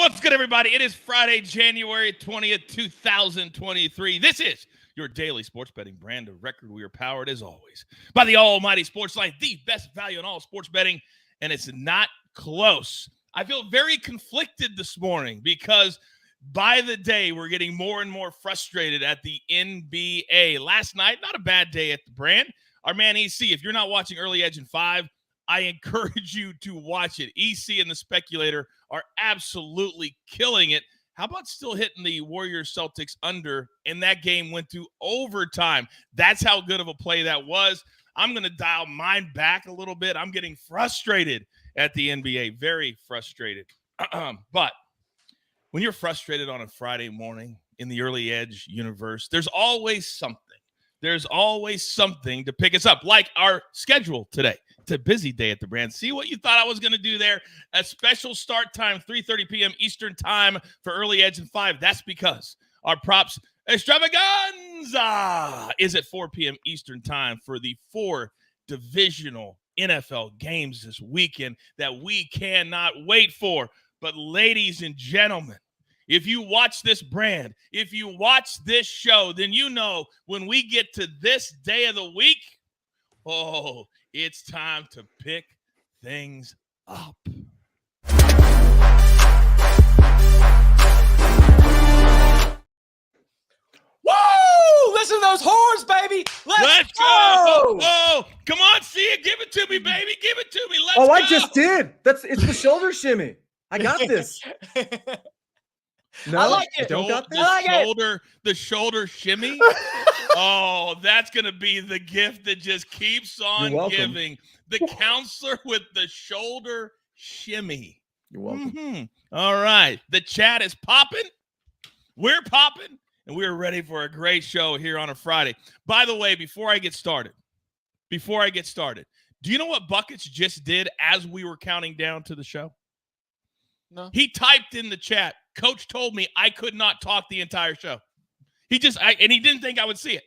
What's good, everybody? It is Friday, January 20th, 2023. This is your daily sports betting brand of record. We are powered, as always, by the almighty SportsLine, the best value in all sports betting, and it's not close. I feel very conflicted this morning because by the day, we're getting more and more frustrated at the NBA. Last night, not a bad day at the brand. Our man EC, if you're not watching Early Edge in 5, I encourage you to watch it. EC and the Speculator are absolutely killing it. How about still hitting the Warriors-Celtics under, and that game went to overtime? That's how good of a play that was. I'm going to dial mine back a little bit. I'm getting frustrated at the NBA, very frustrated. But when you're frustrated on a Friday morning in the Early Edge universe, there's always something. There's always something to pick us up, like our schedule today. It's a busy day at the brand. See what you thought I was going to do there? A special start time, 3:30 p.m. Eastern time for Early Edge and 5. That's because our props extravaganza is at 4 p.m. Eastern time for the 4 divisional NFL games this weekend that we cannot wait for. But ladies and gentlemen, if you watch this brand, if you watch this show, then you know when we get to this day of the week, oh, it's time to pick things up. Woo! Listen to those horns, baby. Let's go. Oh, come on, Sia. Give it to me, baby. Give it to me. Let's go. I just did. It's the shoulder shimmy. I got this. No, I like it. Don't got this. The shoulder shimmy. Oh, that's going to be the gift that just keeps on giving. The counselor with the shoulder shimmy. You're welcome. Mm-hmm. All right. The chat is popping. We're popping. And we're ready for a great show here on a Friday. By the way, before I get started, do you know what Buckets just did as we were counting down to the show? No. He typed in the chat, Coach told me I could not talk the entire show. He didn't think I would see it.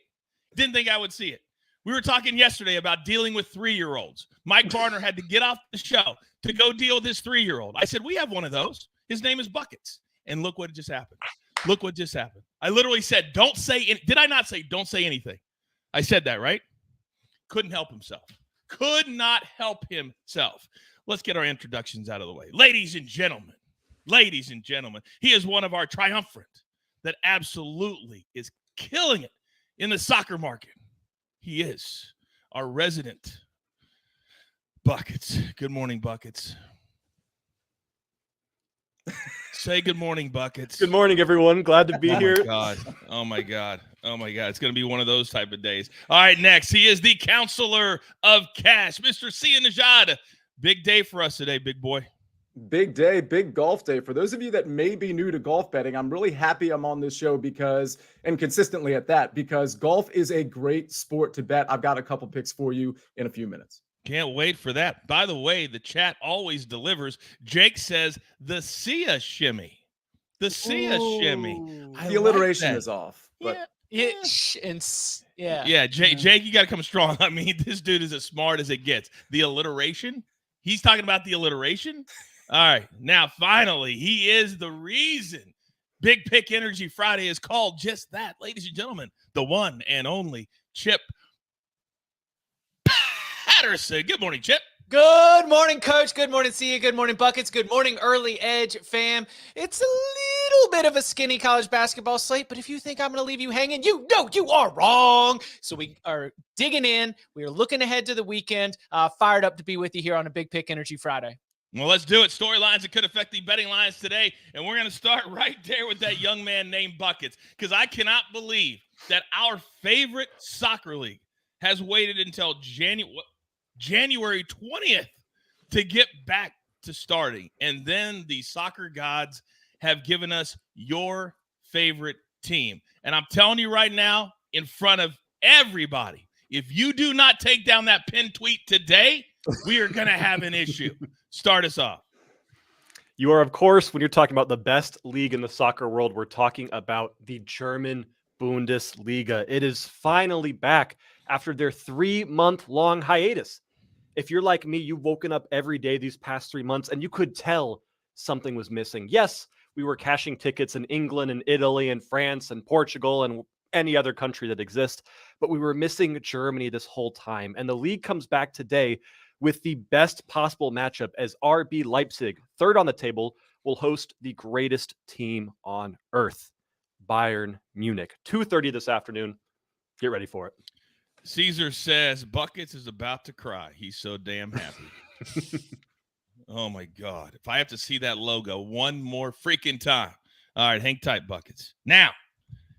We were talking yesterday about dealing with 3-year-olds. Mike Barner had to get off the show to go deal with his 3-year-old. I said, we have one of those. His name is Buckets. And look what just happened. I literally said, did I not say don't say anything? I said that, right? Couldn't help himself. Could not help himself. Let's get our introductions out of the way. Ladies and gentlemen, he is one of our triumvirate that absolutely is killing it in the soccer market. He is our resident Buckets. Good morning, Buckets. Say good morning, Buckets. Good morning, everyone. Glad to be here. Oh, my God. It's going to be one of those type of days. All right, next, he is the counselor of cash, Mr. Sia Nejad. Big day for us today, big boy. Big day, big golf day. For those of you that may be new to golf betting, I'm really happy I'm on this show because golf is a great sport to bet. I've got a couple picks for you in a few minutes. Can't wait for that. By the way, the chat always delivers. Jake says the Sia shimmy. The Sia shimmy. The alliteration is off. But Yeah. Jake, you got to come strong. I mean, this dude is as smart as it gets. The alliteration? He's talking about the alliteration? All right. Now, finally, he is the reason Big Pick Energy Friday is called just that. Ladies and gentlemen, the one and only Chip Patterson. Good morning, Chip. Good morning, Coach. Good morning, Sia. Good morning, Buckets. Good morning, Early Edge fam. It's a little bit of a skinny college basketball slate, but if you think I'm going to leave you hanging, you know you are wrong. So we are digging in. We are looking ahead to the weekend. Fired up to be with you here on a Big Pick Energy Friday. Well, let's do it. Storylines that could affect the betting lines today. And we're going to start right there with that young man named Buckets, because I cannot believe that our favorite soccer league has waited until January 20th to get back to starting. And then the soccer gods have given us your favorite team. And I'm telling you right now, in front of everybody, if you do not take down that pinned tweet today, we are going to have an issue. Start us off. You are, of course, when you're talking about the best league in the soccer world, we're talking about the German Bundesliga. It is finally back after their 3-month-long hiatus. If you're like me, you've woken up every day these past 3 months and you could tell something was missing. Yes, we were cashing tickets in England and Italy and France and Portugal and any other country that exists, but we were missing Germany this whole time. And the league comes back today with the best possible matchup as RB Leipzig, third on the table, will host the greatest team on earth, Bayern Munich. 2:30 this afternoon. Get ready for it. Caesar says Buckets is about to cry. He's so damn happy. Oh, my God. If I have to see that logo one more freaking time. All right, hang tight, Buckets. Now,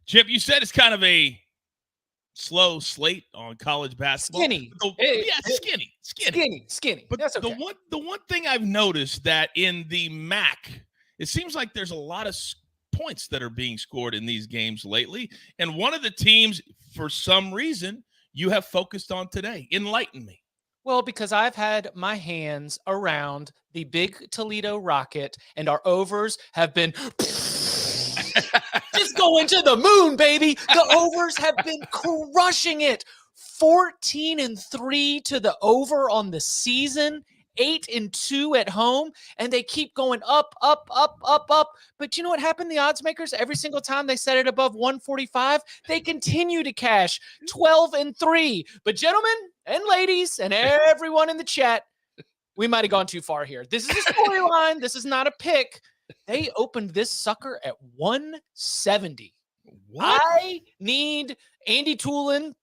Chip, you said it's kind of a slow slate on college basketball. Skinny. Skinny. But that's okay. the one thing I've noticed that in the MAC, it seems like there's a lot of points that are being scored in these games lately. And one of the teams, for some reason, you have focused on today. Enlighten me. Well, because I've had my hands around the big Toledo Rocket, and our overs have been just going to the moon, baby. The overs have been crushing it. 14-3 to the over on the season. 8-2 at home, and they keep going up. But you know what happened? The odds makers, every single time they set it above 145, they continue to cash 12-3. But gentlemen and ladies and everyone in the chat, we might have gone too far here. This is a storyline. This is not a pick. They opened this sucker at 170. What? I need Andy Toolin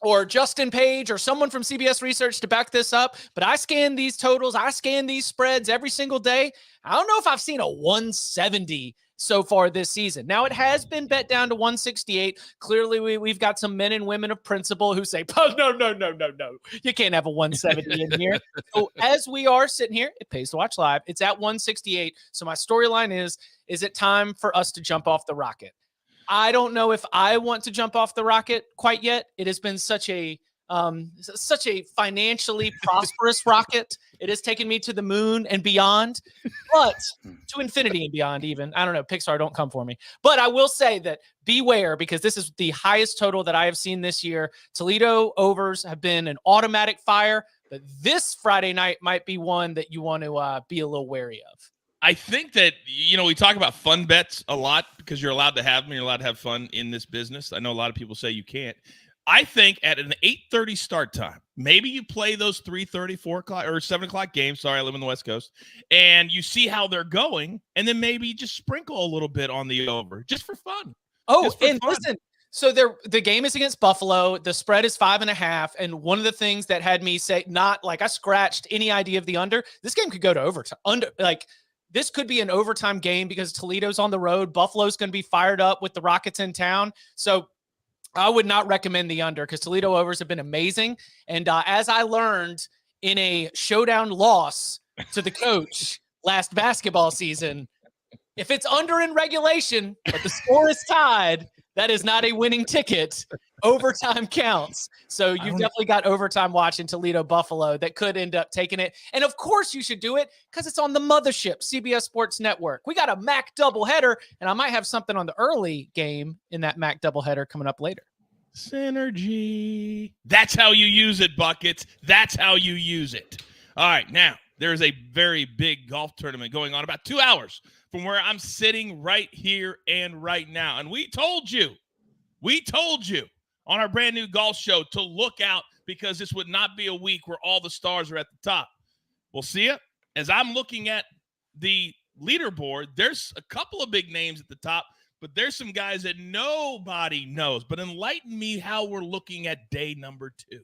or Justin Page or someone from CBS Research to back this up, but I scan these totals, I scan these spreads every single day. I don't know if I've seen a 170 so far this season. Now, it has been bet down to 168. Clearly, we've got some men and women of principle who say, oh, no. You can't have a 170 in here. So as we are sitting here, it pays to watch live. It's at 168. So my storyline is it time for us to jump off the rocket? I don't know if I want to jump off the rocket quite yet. It has been such a financially prosperous rocket. It has taken me to the moon and beyond, but to infinity and beyond even. I don't know. Pixar, don't come for me. But I will say that beware, because this is the highest total that I have seen this year. Toledo overs have been an automatic fire, but this Friday night might be one that you want to be a little wary of. I think that, we talk about fun bets a lot because you're allowed to have them. You're allowed to have fun in this business. I know a lot of people say you can't. I think at an 8:30 start time, maybe you play those 3:30, 4 o'clock, or 7 o'clock games. Sorry, I live in the West Coast. And you see how they're going, and then maybe just sprinkle a little bit on the over just for fun. Oh, and listen. So the game is against Buffalo. The spread is 5.5. And one of the things that had me say, not like I scratched any idea of the under, this game could go to overtime. This could be an overtime game because Toledo's on the road. Buffalo's going to be fired up with the Rockets in town. So I would not recommend the under because Toledo overs have been amazing. And as I learned in a showdown loss to the coach last basketball season, if it's under in regulation, but the score is tied, that is not a winning ticket. Overtime counts. So you've definitely got overtime watching Toledo Buffalo that could end up taking it. And of course you should do it because it's on the mothership, CBS Sports Network. We got a MAC doubleheader, and I might have something on the early game in that MAC doubleheader coming up later. Synergy. That's how you use it, Buckets. That's how you use it. All right, now there's a very big golf tournament going on about 2 hours from where I'm sitting right here and right now. And we told you on our brand new golf show to look out because this would not be a week where all the stars are at the top. We'll see it. As I'm looking at the leaderboard, there's a couple of big names at the top, but there's some guys that nobody knows. But enlighten me how we're looking at day number 2.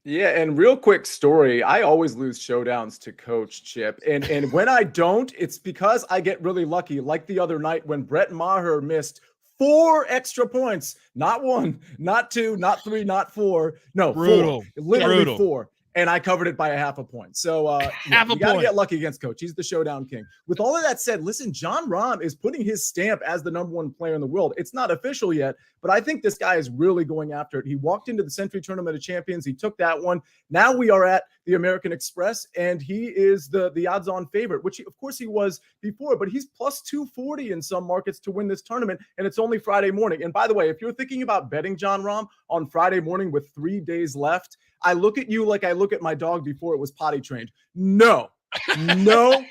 Yeah, and real quick story, I always lose showdowns to Coach Chip. And when I don't, it's because I get really lucky, like the other night when Brett Maher missed 4 extra points. Not 1, not 2, not 3, not 4. No, brutal. 4. Literally Brutal. 4. And I covered it by a half a point. So you got to get lucky against Coach. He's the showdown king. With all of that said, listen, John Rahm is putting his stamp as the #1 player in the world. It's not official yet, but I think this guy is really going after it. He walked into the Century Tournament of Champions. He took that one. Now we are at the American Express, and he is the odds-on favorite, which of course he was before, but he's plus 240 in some markets to win this tournament, and it's only Friday morning. And by the way, if you're thinking about betting John Rahm on Friday morning with 3 days left, I look at you like I look at my dog before it was potty trained. No, No.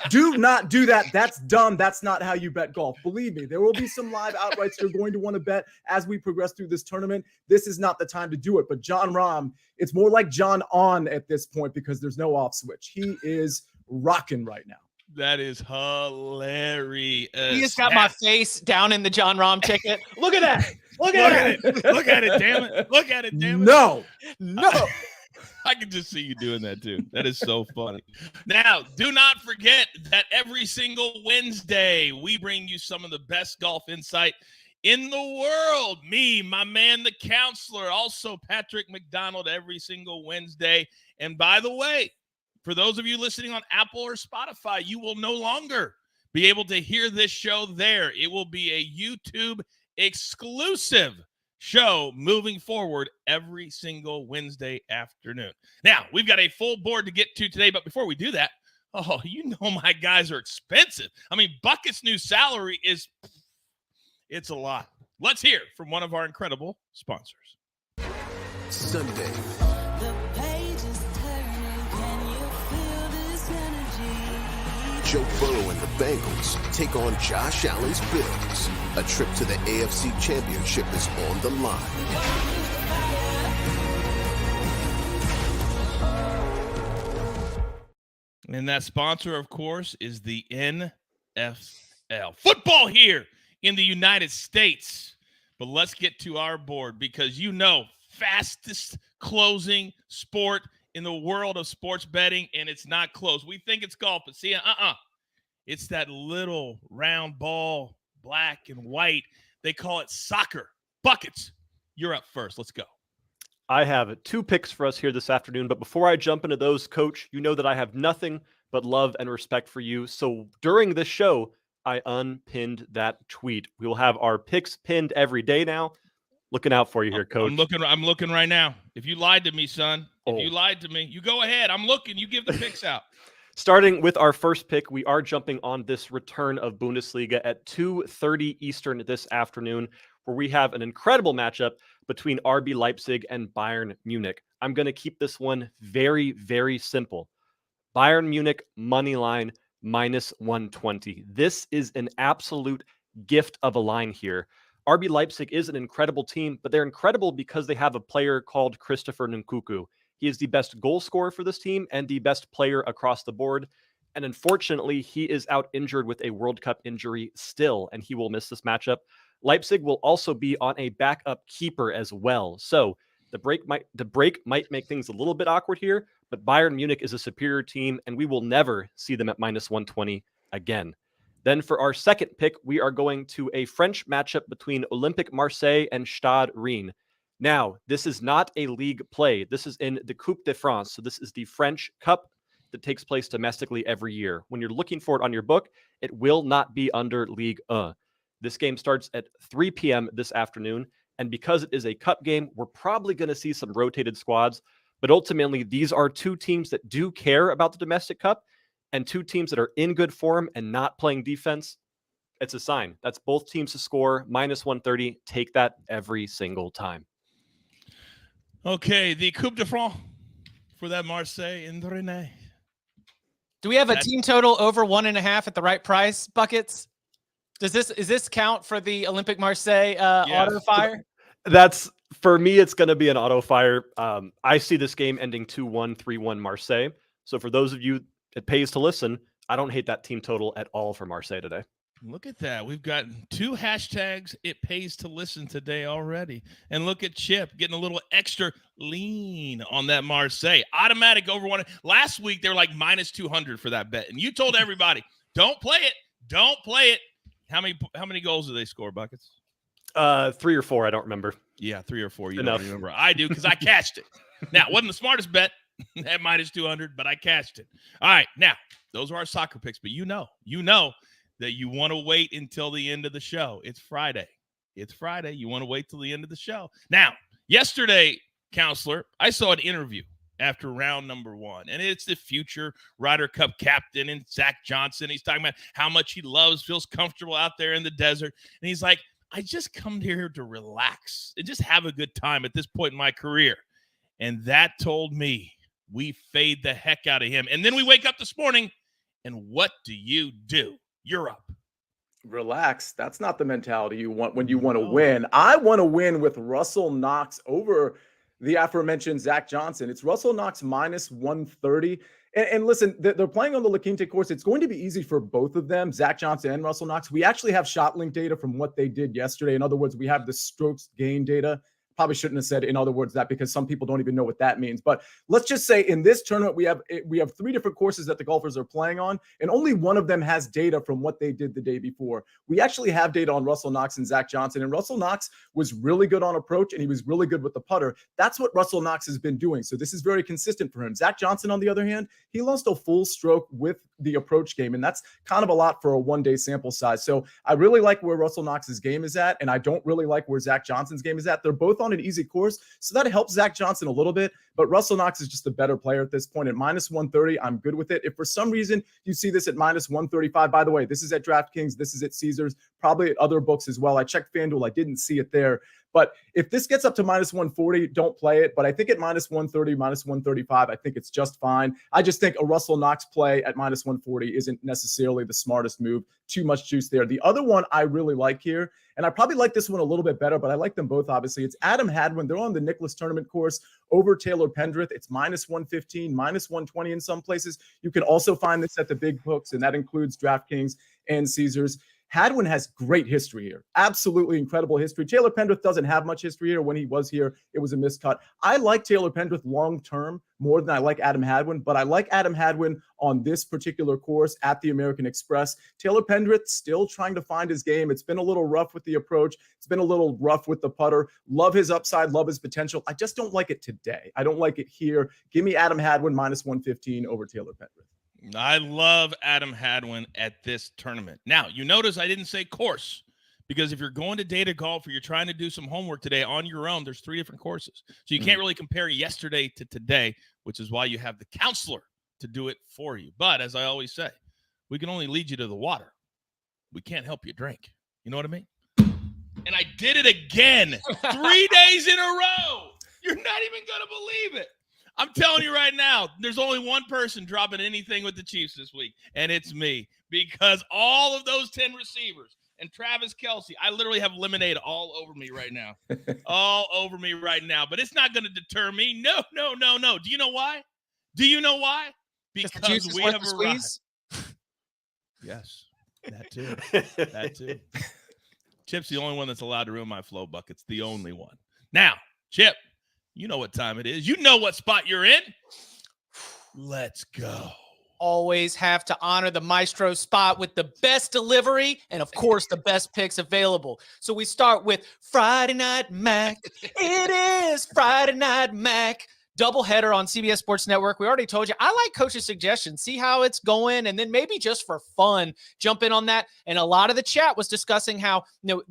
Do not do that. That's dumb. That's not how you bet golf. Believe me, there will be some live outrights you're going to want to bet as we progress through this tournament. This is not the time to do it. But John Rahm, it's more like John on at this point because there's no off switch. He is rocking right now. That is hilarious. He just got my face down in the John Rahm ticket. Look at that. Look at it. Look at it, damn it. Look at it, damn it. No. I can just see you doing that too. That is so funny. Now, do not forget that every single Wednesday, we bring you some of the best golf insight in the world. Me, my man, the counselor, also Patrick McDonald every single Wednesday. And by the way, for those of you listening on Apple or Spotify, you will no longer be able to hear this show there. It will be a YouTube exclusive show moving forward every single Wednesday afternoon. Now, we've got a full board to get to today, but before we do that, you know my guys are expensive. I mean, Bucket's new salary it's a lot. Let's hear from one of our incredible sponsors. Sunday. Joe Burrow and the Bengals take on Josh Allen's Bills. A trip to the AFC Championship is on the line. And that sponsor, of course, is the NFL. Football here in the United States. But let's get to our board because fastest closing sport in the world of sports betting, and it's not close. We think it's golf, but see, it's that little round ball, black and white. They call it soccer. Buckets, you're up first. Let's go. I have 2 picks for us here this afternoon, but before I jump into those, Coach, you know that I have nothing but love and respect for you. So during this show, I unpinned that tweet. We will have our picks pinned every day now. Looking out for you here, Coach. I'm looking right now. If you lied to me, son, if you lied to me, you go ahead. I'm looking. You give the picks out. Starting with our first pick, we are jumping on this return of Bundesliga at 2:30 Eastern this afternoon, where we have an incredible matchup between RB Leipzig and Bayern Munich. I'm going to keep this one very, very simple. Bayern Munich money line -120. This is an absolute gift of a line here. RB Leipzig is an incredible team, but they're incredible because they have a player called Christopher Nkunku. He is the best goal scorer for this team and the best player across the board. And unfortunately, he is out injured with a World Cup injury still, and he will miss this matchup. Leipzig will also be on a backup keeper as well. So the break might make things a little bit awkward here, but Bayern Munich is a superior team, and we will never see them at -120 again. Then for our second pick, we are going to a French matchup between Olympique Marseille and Stade Rennes. Now, this is not a league play. This is in the Coupe de France. So this is the French Cup that takes place domestically every year. When you're looking for it on your book, it will not be under Ligue 1. This game starts at 3 p.m. this afternoon. And because it is a cup game, we're probably going to see some rotated squads. But ultimately, these are 2 teams that do care about the domestic cup and 2 teams that are in good form and not playing defense. It's a sign. That's both teams to score -130. Take that every single time. Okay, the Coupe de France for that Marseille and Rennes. Do we have a team total over 1.5 at the right price, Buckets? Is this count for the Olympique Marseille auto fire? That's for me. It's going to be an auto fire. I see this game ending 2-1, 3-1 Marseille. So for those of you it pays to listen, I don't hate that team total at all for Marseille today. Look at that. We've got 2 hashtags it pays to listen today already. And look at Chip getting a little extra lean on that Marseille. Automatic over 1. Last week, they were like -200 for that bet. And you told everybody, don't play it. Don't play it. How many goals do they score, Buckets? 3 or 4. I don't remember. Yeah, 3 or 4. You Enough. don't remember. I do because I cashed it. Now, it wasn't the smartest bet at -200, but I cashed it. All right. Now, those are our soccer picks. But you know that you want to wait until the end of the show. It's Friday. You want to wait till the end of the show. Now, yesterday, Counselor, I saw an interview after round number 1, and it's the future Ryder Cup captain and Zach Johnson. He's talking about how much he feels comfortable out there in the desert. And he's like, I just come here to relax and just have a good time at this point in my career. And that told me we fade the heck out of him. And then we wake up this morning, and what do? You're up. Relax. That's not the mentality you want when you want to win. I want to win with Russell Knox over the aforementioned Zach Johnson. It's Russell Knox minus 130. And listen, they're playing on the La Quinta course. It's going to be easy for both of them, Zach Johnson and Russell Knox. We actually have shot link data from what they did yesterday. In other words, we have the strokes gain data. Probably shouldn't have said, in other words, that, because some people don't even know what that means. But let's just say in this tournament, we have 3 different courses that the golfers are playing on, and only one of them has data from what they did the day before. We actually have data on Russell Knox and Zach Johnson, and Russell Knox was really good on approach, and he was really good with the putter. That's what Russell Knox has been doing. So this is very consistent for him. Zach Johnson, on the other hand, he lost a full stroke with the approach game, and that's kind of a lot for a one-day sample size. So I really like where Russell Knox's game is at, and I don't really like where Zach Johnson's game is at. They're both on an easy course, so that helps Zach Johnson a little bit, but Russell Knox is just a better player at this point. At minus 130, I'm good with it. If for some reason you see this at minus 135, by the way, this is at DraftKings, this is at Caesars, probably at other books as well. I checked FanDuel, I didn't see it there. But if this gets up to minus 140, don't play it. But I think at minus 130, minus 135, I think it's just fine. I just think a Russell Knox play at minus 140 isn't necessarily the smartest move. Too much juice there. The other one I really like here, and I probably like this one a little bit better, but I like them both, obviously. It's Adam Hadwin. They're on the Nicklaus tournament course over Taylor Pendrith. It's minus 115, minus 120 in some places. You can also find this at the big books, and that includes DraftKings and Caesars. Hadwin has great history here. Absolutely incredible history. Taylor Pendrith doesn't have much history here. When he was here, it was a miscut. I like Taylor Pendrith long-term more than I like Adam Hadwin, but I like Adam Hadwin on this particular course at the American Express. Taylor Pendrith still trying to find his game. It's been a little rough with the approach. It's been a little rough with the putter. Love his upside, love his potential. I just don't like it today. I don't like it here. Give me Adam Hadwin minus 115 over Taylor Pendrith. I love Adam Hadwin at this tournament. Now, you notice I didn't say course, because if you're going to data golf or you're trying to do some homework today on your own, there's 3 different courses. So you can't really compare yesterday to today, which is why you have the counselor to do it for you. But as I always say, we can only lead you to the water. We can't help you drink. You know what I mean? And I did it again 3 days in a row. You're not even going to believe it. I'm telling you right now, there's only one person dropping anything with the Chiefs this week, and it's me, because all of those 10 receivers and Travis Kelce, I literally have lemonade all over me right now. All over me right now. But it's not going to deter me. No. Do you know why? Because we have a squeeze. Yes, that too. That too. Chip's the only one that's allowed to ruin my flow buckets. The only one. Now, Chip, you know what time it is. You know what spot you're in. Let's go. Always have to honor the maestro spot with the best delivery and, of course, the best picks available. So we start with Friday Night Mac. It is Friday Night Mac. Doubleheader on CBS Sports Network. We already told you, I like Coach's suggestions. See how it's going, and then maybe just for fun, jump in on that. And a lot of the chat was discussing how,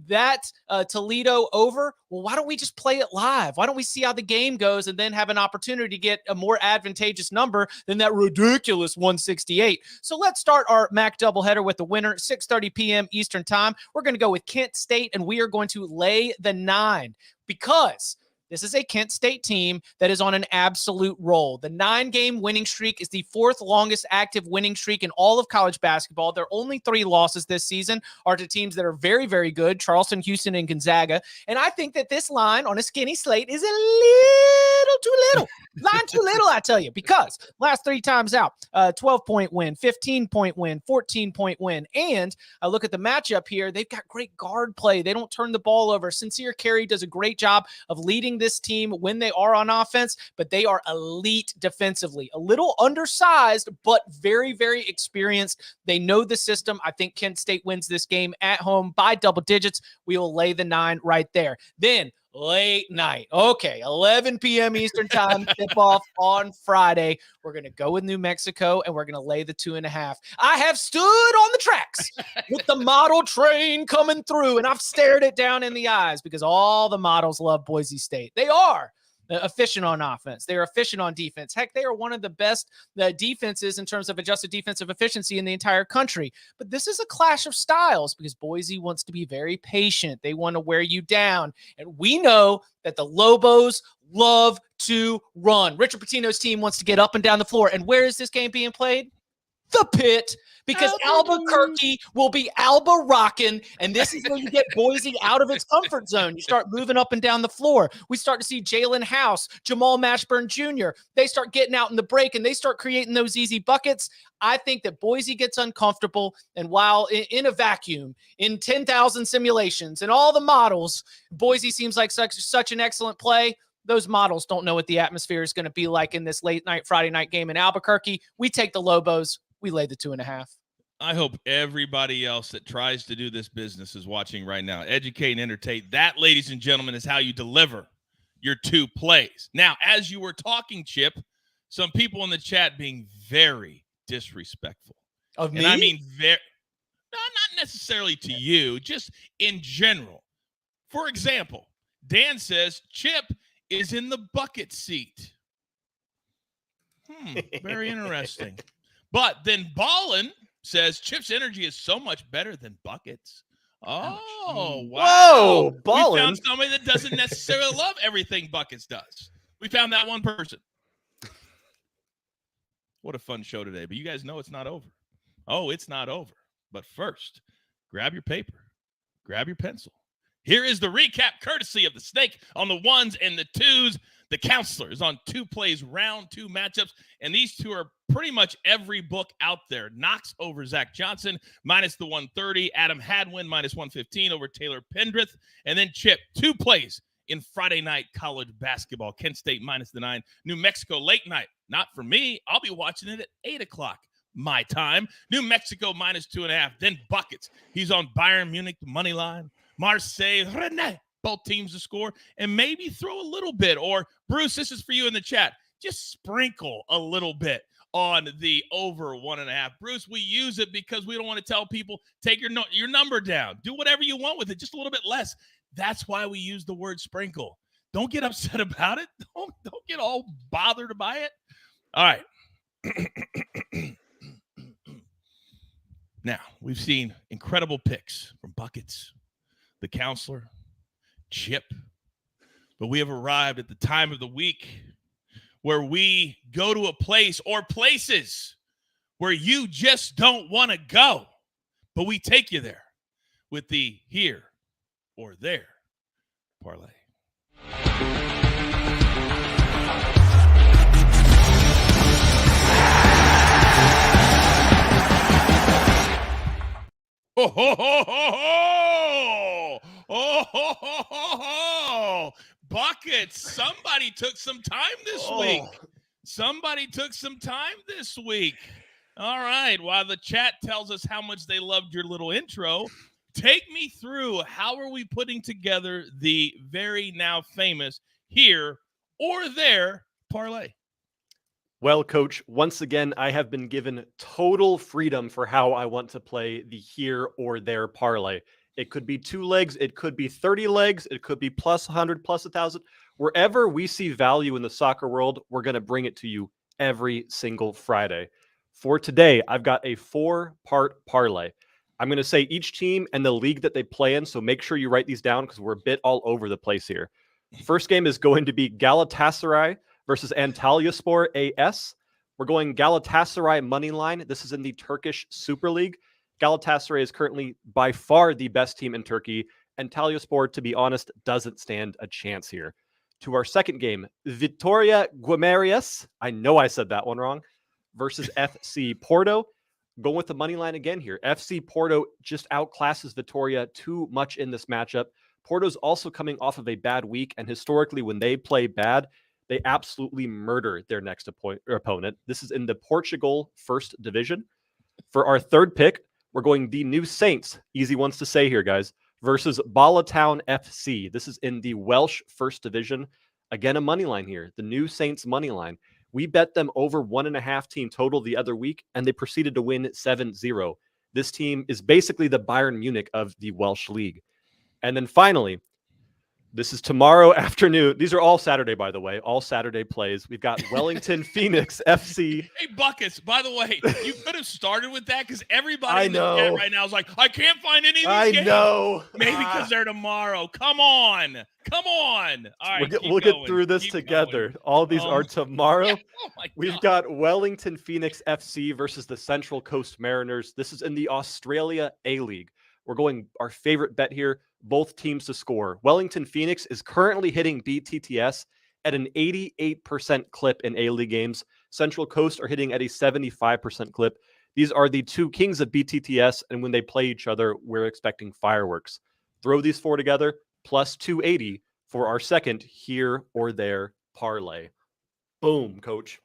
that Toledo over, well, why don't we just play it live? Why don't we see how the game goes and then have an opportunity to get a more advantageous number than that ridiculous 168? So let's start our MAC doubleheader with the winner, 6:30 p.m. Eastern time. We're going to go with Kent State, and we are going to lay the 9 because this is a Kent State team that is on an absolute roll. The 9-game winning streak is the 4th longest active winning streak in all of college basketball. Their only 3 losses this season are to teams that are very, very good, Charleston, Houston, and Gonzaga. And I think that this line on a skinny slate is a little too little. Line too little, I tell you, because last 3 times out, 12-point win, 15-point win, 14-point win. And I look at the matchup here. They've got great guard play. They don't turn the ball over. Sincere Carey does a great job of leading this team when they are on offense, but they are elite defensively. A little undersized, but very, very experienced. They know the system. I think Kent State wins this game at home by double digits. We will lay the 9 right there. Then late night. Okay, 11 p.m. Eastern time, tip-off on Friday. We're going to go with New Mexico, and we're going to lay the 2.5. I have stood on the tracks with the model train coming through, and I've stared it down in the eyes because all the models love Boise State. They are efficient on offense. They are efficient on defense. Heck, they are one of the best defenses in terms of adjusted defensive efficiency in the entire country. But this is a clash of styles because Boise wants to be very patient. They want to wear you down. And we know that the Lobos love to run. Richard Pitino's team wants to get up and down the floor. And where is this game being played? The Pit, because Albuquerque will be Alba rocking, and this is where you get Boise out of its comfort zone. You start moving up and down the floor. We start to see Jalen House, Jamal Mashburn Jr. They start getting out in the break, and they start creating those easy buckets. I think that Boise gets uncomfortable, and while in a vacuum, in 10,000 simulations and all the models, Boise seems like such an excellent play. Those models don't know what the atmosphere is going to be like in this late night Friday night game in Albuquerque. We take the Lobos. We lay the 2.5. I hope everybody else that tries to do this business is watching right now. Educate and entertain. That, ladies and gentlemen, is how you deliver your 2 plays. Now, as you were talking, Chip, some people in the chat being very disrespectful. Of me? And I mean, not necessarily to you, just in general. For example, Dan says Chip is in the bucket seat. Very interesting. But then Ballin says Chip's energy is so much better than buckets. Oh, wow. Whoa, Ballin. We found somebody that doesn't necessarily love everything buckets does. We found that one person. What a fun show today. But you guys know it's not over. Oh, it's not over. But first, grab your paper. Grab your pencil. Here is the recap courtesy of the Snake on the 1s and the 2s. The Counselor is on 2 plays, round 2 matchups, and these 2 are pretty much every book out there. Knox over Zach Johnson, minus the 130. Adam Hadwin, minus 115 over Taylor Pendrith. And then Chip, 2 plays in Friday night college basketball. Kent State, minus the 9. New Mexico, late night. Not for me. I'll be watching it at 8 o'clock my time. New Mexico, minus 2.5. Then buckets. He's on Bayern Munich, the money line. Marseille, Rennes. Both teams to score, and maybe throw a little bit. Or, Bruce, this is for you in the chat. Just sprinkle a little bit on the over 1.5. Bruce, we use it because we don't want to tell people, take your number down. Do whatever you want with it, just a little bit less. That's why we use the word sprinkle. Don't get upset about it. Don't get all bothered by it. All right. Now, we've seen incredible picks from Buckets, the Counselor, Chip, but we have arrived at the time of the week where we go to a place or places where you just don't want to go, but we take you there with the here or there parlay. Ho, ho, ho, ho, ho! Oh, ho, ho, ho, ho! Buckets, somebody took some time this week. Somebody took some time this week. All right, while the chat tells us how much they loved your little intro, take me through how are we putting together the very now famous here or there parlay? Well, Coach, once again, I have been given total freedom for how I want to play the here or there parlay. It could be 2 legs. It could be 30 legs. It could be plus 100, plus 1,000. Wherever we see value in the soccer world, we're going to bring it to you every single Friday. For today, I've got a 4-part parlay. I'm going to say each team and the league that they play in, so make sure you write these down because we're a bit all over the place here. First game is going to be Galatasaray versus Antalyaspor AS. We're going Galatasaray money line. This is in the Turkish Super League. Galatasaray is currently by far the best team in Turkey. Antalyaspor, to be honest, doesn't stand a chance here. To our second game, Vitória Guimarães, I know I said that one wrong, versus FC Porto. Going with the money line again here. FC Porto just outclasses Vitória too much in this matchup. Porto's also coming off of a bad week, and historically when they play bad, they absolutely murder their next opponent. This is in the Portugal First Division. For our third pick, we're going the New Saints, easy ones to say here, guys, versus Ballatown FC. This is in the Welsh First Division. Again, a money line here, the New Saints money line. We bet them over 1.5 team total the other week, and they proceeded to win 7-0. This team is basically the Bayern Munich of the Welsh League. And then finally, This is tomorrow afternoon. These are all Saturday, by the way. All Saturday plays. We've got Wellington Phoenix FC. Hey, Buckets, by the way, you could have started with that because everybody in the know. chat right now is like, I can't find any of these games. I know. Maybe because they're tomorrow. Come on. All right, we'll get through this together. Going. All these are tomorrow. Yeah. Oh my God. We've got Wellington Phoenix FC versus the Central Coast Mariners. This is in the Australia A-League. We're going our favorite bet here, both teams to score. Wellington Phoenix is currently hitting BTTS at an 88% clip in A-League games. Central Coast are hitting at a 75% clip. These are the two kings of BTTS, and when they play each other, we're expecting fireworks. Throw these four together, plus 280 for our second here or there parlay. Boom, Coach.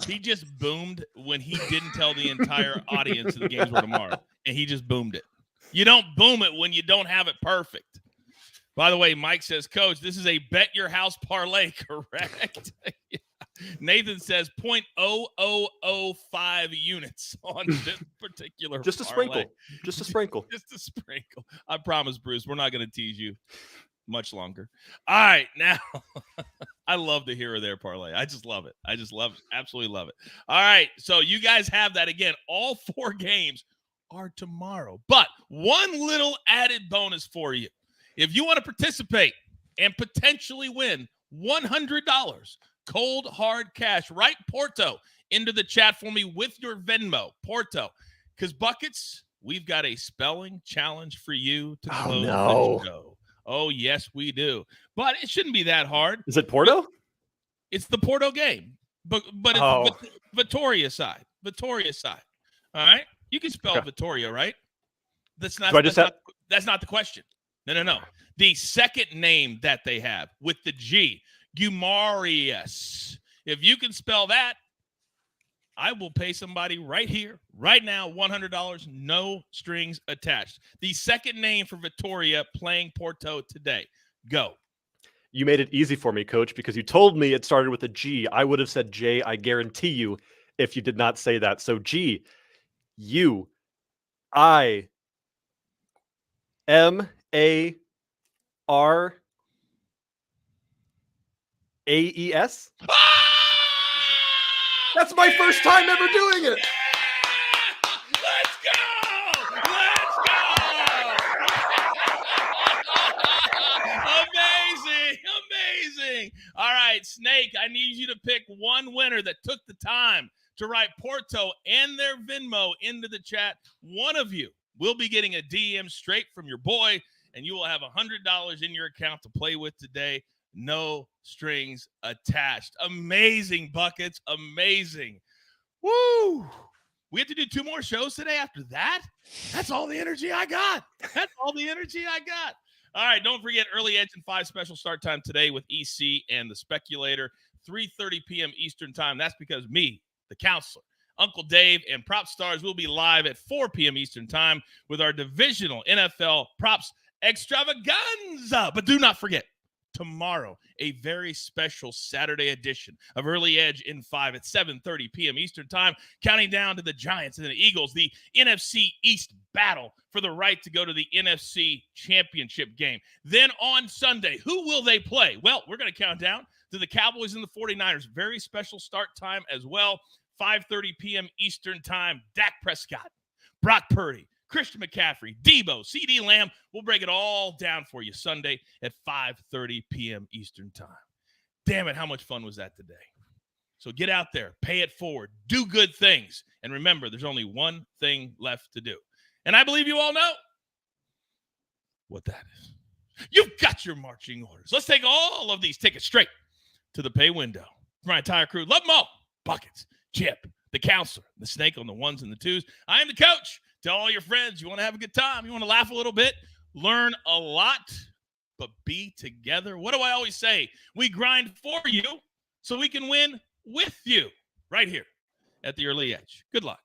He just boomed when he didn't tell the entire audience that the games were tomorrow, and he just boomed it. You don't boom it when you don't have it perfect. By the way, Mike says, Coach, this is a bet your house parlay, correct? Yeah. Nathan says 0.0005 units on this particular Just a parlay. sprinkle. Just a sprinkle. Just a sprinkle. I promise, Bruce, we're not going to tease you much longer. All right, now I love the here or there parlay. I just love it. Absolutely love it. All right, so you guys have that again. All four games are tomorrow, but one little added bonus for you. If you want to participate and potentially win $100 cold hard cash, write Porto into the chat for me with your Venmo, Porto, because Buckets, we've got a spelling challenge for you to close the show. Oh, yes, we do. But it shouldn't be that hard. Is it Porto? It's the Porto game. But it's Vittoria side. All right? You can spell Vittoria, right? That's not the question. No. The second name that they have with the G, Gumarius. If you can spell that, I will pay somebody right here, right now, $100, no strings attached. The second name for Vittoria playing Porto today. Go. You made it easy for me, Coach, because you told me it started with a G. I would have said J, I guarantee you, if you did not say that. So G, U, I, M, A, R, A, E, S. That's my first time ever doing it. Let's go! Amazing. All right, Snake, I need you to pick one winner that took the time to write Porto and their Venmo into the chat. One of you will be getting a DM straight from your boy, and you will have $100 in your account to play with today. No strings attached. Amazing, Buckets. Amazing. Woo! We have to do 2 more shows today after that? That's all the energy I got. All right, don't forget Early Edge and 5 special start time today with EC and the Speculator, 3:30 p.m. Eastern time. That's because me, the counselor, Uncle Dave, and Prop Stars will be live at 4 p.m. Eastern time with our divisional NFL props extravaganza. But do not forget, tomorrow, a very special Saturday edition of Early Edge in 5 at 7:30 p.m. Eastern time, counting down to the Giants and the Eagles, the NFC East battle for the right to go to the NFC Championship game. Then on Sunday, who will they play? Well, we're going to count down to the Cowboys and the 49ers. Very special start time as well, 5:30 p.m. Eastern time. Dak Prescott, Brock Purdy, Christian McCaffrey, Debo, CeeDee Lamb. We'll break it all down for you Sunday at 5:30 p.m. Eastern time. Damn it, how much fun was that today? So get out there, pay it forward, do good things. And remember, there's only one thing left to do. And I believe you all know what that is. You've got your marching orders. Let's take all of these tickets straight to the pay window. For my entire crew, love them all. Buckets, Chip, the counselor, the Snake on the 1s and the 2s. I am the coach. Tell all your friends you want to have a good time. You want to laugh a little bit, learn a lot, but be together. What do I always say? We grind for you so we can win with you right here at the Early Edge. Good luck.